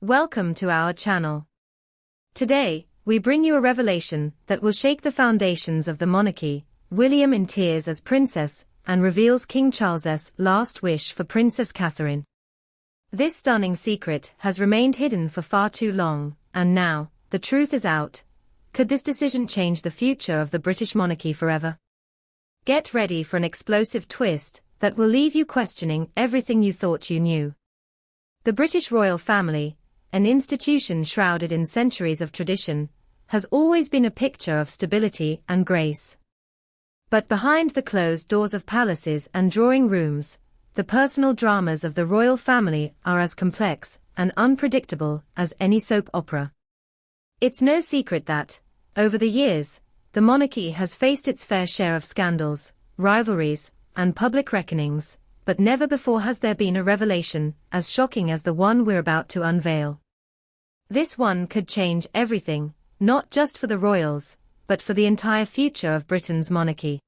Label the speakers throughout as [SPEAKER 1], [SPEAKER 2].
[SPEAKER 1] Welcome to our channel. Today, we bring you a revelation that will shake the foundations of the monarchy, William in tears as princess, and reveals King Charles's last wish for Princess Catherine. This stunning secret has remained hidden for far too long, and now, the truth is out. Could this decision change the future of the British monarchy forever? Get ready for an explosive twist that will leave you questioning everything you thought you knew. The British royal family, an institution shrouded in centuries of tradition, has always been a picture of stability and grace. But behind the closed doors of palaces and drawing rooms, the personal dramas of the royal family are as complex and unpredictable as any soap opera. It's no secret that, over the years, the monarchy has faced its fair share of scandals, rivalries, and public reckonings, but never before has there been a revelation as shocking as the one we're about to unveil. This one could change everything, not just for the royals, but for the entire future of Britain's monarchy.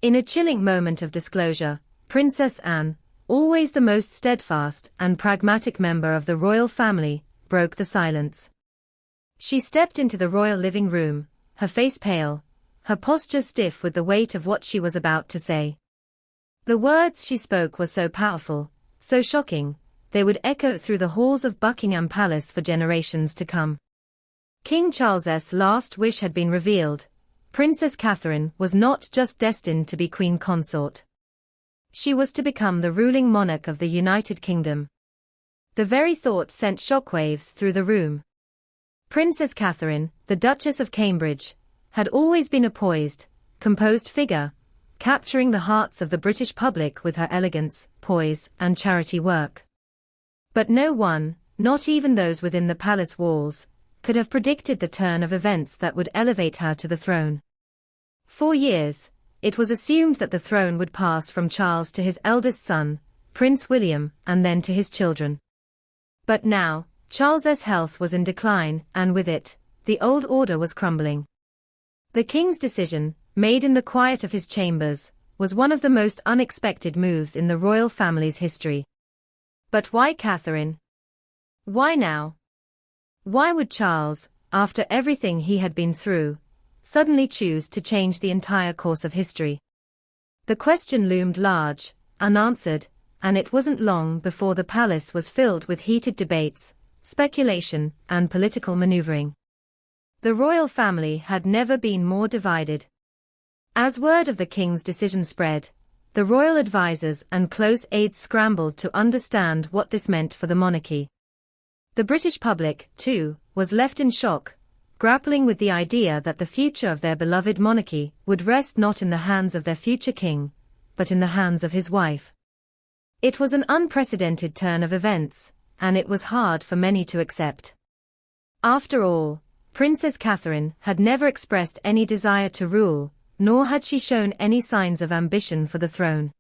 [SPEAKER 1] In a chilling moment of disclosure, Princess Anne, always the most steadfast and pragmatic member of the royal family, broke the silence. She stepped into the royal living room, her face pale, her posture stiff with the weight of what she was about to say. The words she spoke were so powerful, so shocking, they would echo through the halls of Buckingham Palace for generations to come. King Charles's last wish had been revealed. Princess Catherine was not just destined to be queen consort. She was to become the ruling monarch of the United Kingdom. The very thought sent shockwaves through the room. Princess Catherine, the Duchess of Cambridge, had always been a poised, composed figure, capturing the hearts of the British public with her elegance, poise, and charity work. But no one, not even those within the palace walls, could have predicted the turn of events that would elevate her to the throne. For years, it was assumed that the throne would pass from Charles to his eldest son, Prince William, and then to his children. But now, Charles's health was in decline, and with it, the old order was crumbling. The king's decision, made in the quiet of his chambers, was one of the most unexpected moves in the royal family's history. But why Catherine? Why now? Why would Charles, after everything he had been through, suddenly choose to change the entire course of history? The question loomed large, unanswered, and it wasn't long before the palace was filled with heated debates, speculation, and political maneuvering. The royal family had never been more divided. As word of the king's decision spread, the royal advisers and close aides scrambled to understand what this meant for the monarchy. The British public, too, was left in shock, grappling with the idea that the future of their beloved monarchy would rest not in the hands of their future king, but in the hands of his wife. It was an unprecedented turn of events, and it was hard for many to accept. After all, Princess Catherine had never expressed any desire to rule, nor had she shown any signs of ambition for the throne.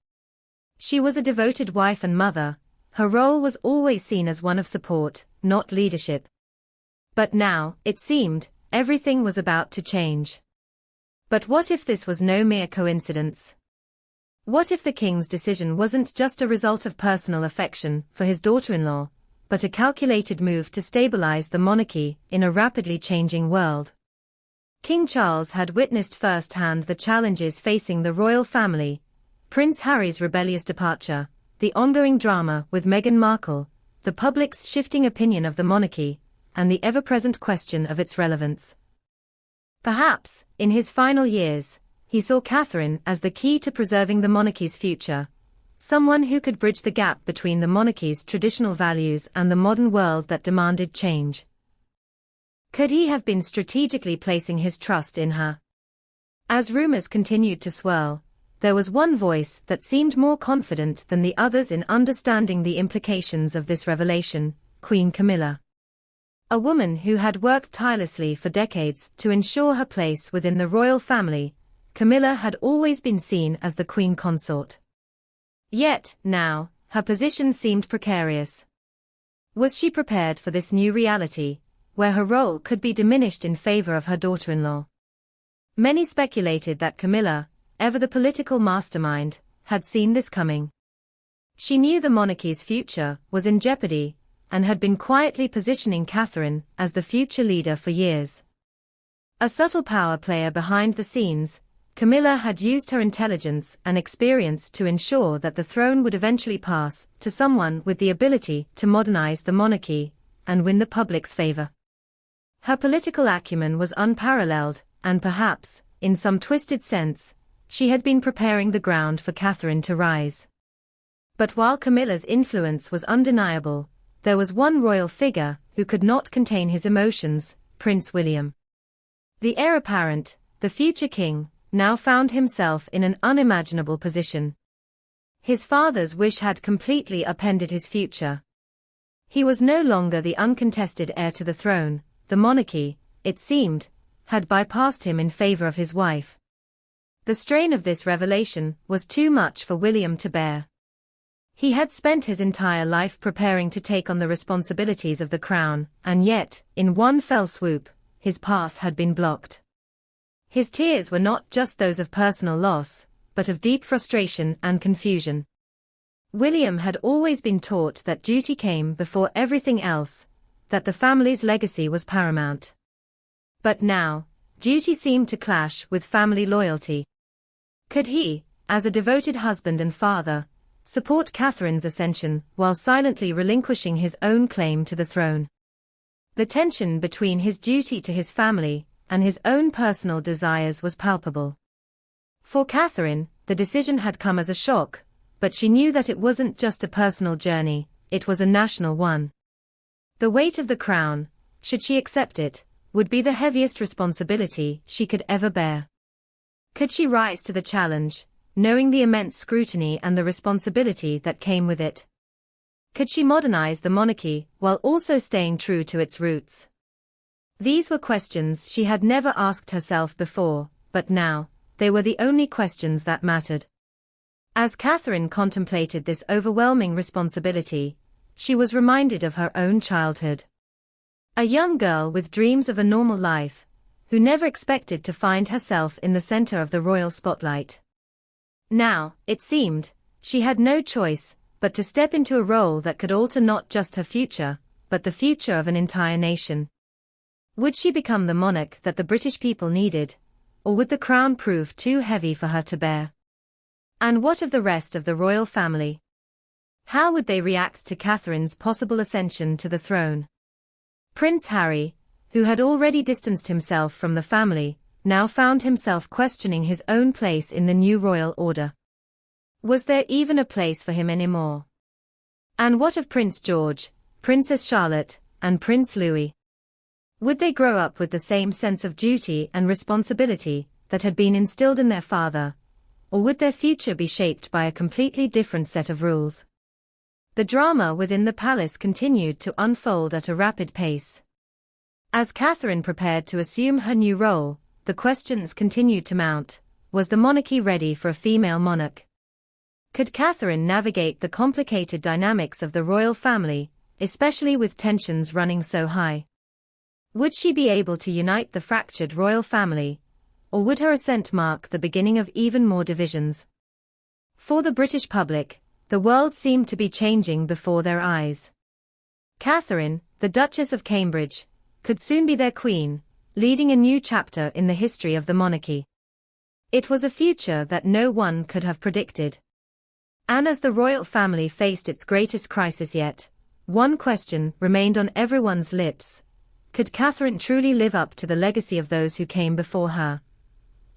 [SPEAKER 1] She was a devoted wife and mother. Her role was always seen as one of support, not leadership. But now, it seemed, everything was about to change. But what if this was no mere coincidence? What if the king's decision wasn't just a result of personal affection for his daughter-in-law, but a calculated move to stabilize the monarchy in a rapidly changing world? King Charles had witnessed firsthand the challenges facing the royal family: Prince Harry's rebellious departure, the ongoing drama with Meghan Markle, the public's shifting opinion of the monarchy, and the ever-present question of its relevance. Perhaps, in his final years, he saw Catherine as the key to preserving the monarchy's future, someone who could bridge the gap between the monarchy's traditional values and the modern world that demanded change. Could he have been strategically placing his trust in her? As rumors continued to swirl, there was one voice that seemed more confident than the others in understanding the implications of this revelation: Queen Camilla. A woman who had worked tirelessly for decades to ensure her place within the royal family, Camilla had always been seen as the queen consort. Yet, now, her position seemed precarious. Was she prepared for this new reality, where her role could be diminished in favor of her daughter-in-law? Many speculated that Camilla, ever the political mastermind, had seen this coming. She knew the monarchy's future was in jeopardy, and had been quietly positioning Catherine as the future leader for years. A subtle power player behind the scenes, Camilla had used her intelligence and experience to ensure that the throne would eventually pass to someone with the ability to modernize the monarchy and win the public's favor. Her political acumen was unparalleled, and perhaps, in some twisted sense, she had been preparing the ground for Catherine to rise. But while Camilla's influence was undeniable, there was one royal figure who could not contain his emotions, Prince William. The heir apparent, the future king, now found himself in an unimaginable position. His father's wish had completely upended his future. He was no longer the uncontested heir to the throne. The monarchy, it seemed, had bypassed him in favor of his wife. The strain of this revelation was too much for William to bear. He had spent his entire life preparing to take on the responsibilities of the crown, and yet, in one fell swoop, his path had been blocked. His tears were not just those of personal loss, but of deep frustration and confusion. William had always been taught that duty came before everything else, that the family's legacy was paramount. But now, duty seemed to clash with family loyalty. Could he, as a devoted husband and father, support Catherine's ascension while silently relinquishing his own claim to the throne? The tension between his duty to his family and his own personal desires was palpable. For Catherine, the decision had come as a shock, but she knew that it wasn't just a personal journey, it was a national one. The weight of the crown, should she accept it, would be the heaviest responsibility she could ever bear. Could she rise to the challenge, knowing the immense scrutiny and the responsibility that came with it? Could she modernize the monarchy while also staying true to its roots? These were questions she had never asked herself before, but now, they were the only questions that mattered. As Catherine contemplated this overwhelming responsibility, she was reminded of her own childhood. A young girl with dreams of a normal life, who never expected to find herself in the center of the royal spotlight. Now, it seemed, she had no choice but to step into a role that could alter not just her future, but the future of an entire nation. Would she become the monarch that the British people needed, or would the crown prove too heavy for her to bear? And what of the rest of the royal family? How would they react to Catherine's possible ascension to the throne? Prince Harry, who had already distanced himself from the family, now found himself questioning his own place in the new royal order. Was there even a place for him anymore? And what of Prince George, Princess Charlotte, and Prince Louis? Would they grow up with the same sense of duty and responsibility that had been instilled in their father, or would their future be shaped by a completely different set of rules? The drama within the palace continued to unfold at a rapid pace. As Catherine prepared to assume her new role, the questions continued to mount. Was the monarchy ready for a female monarch? Could Catherine navigate the complicated dynamics of the royal family, especially with tensions running so high? Would she be able to unite the fractured royal family, or would her ascent mark the beginning of even more divisions? For the British public, the world seemed to be changing before their eyes. Catherine, the Duchess of Cambridge, could soon be their queen, leading a new chapter in the history of the monarchy. It was a future that no one could have predicted. And as the royal family faced its greatest crisis yet, one question remained on everyone's lips. Could Catherine truly live up to the legacy of those who came before her?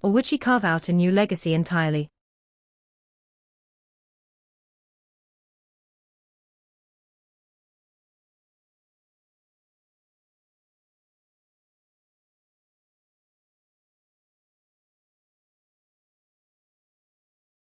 [SPEAKER 1] Or would she carve out a new legacy entirely?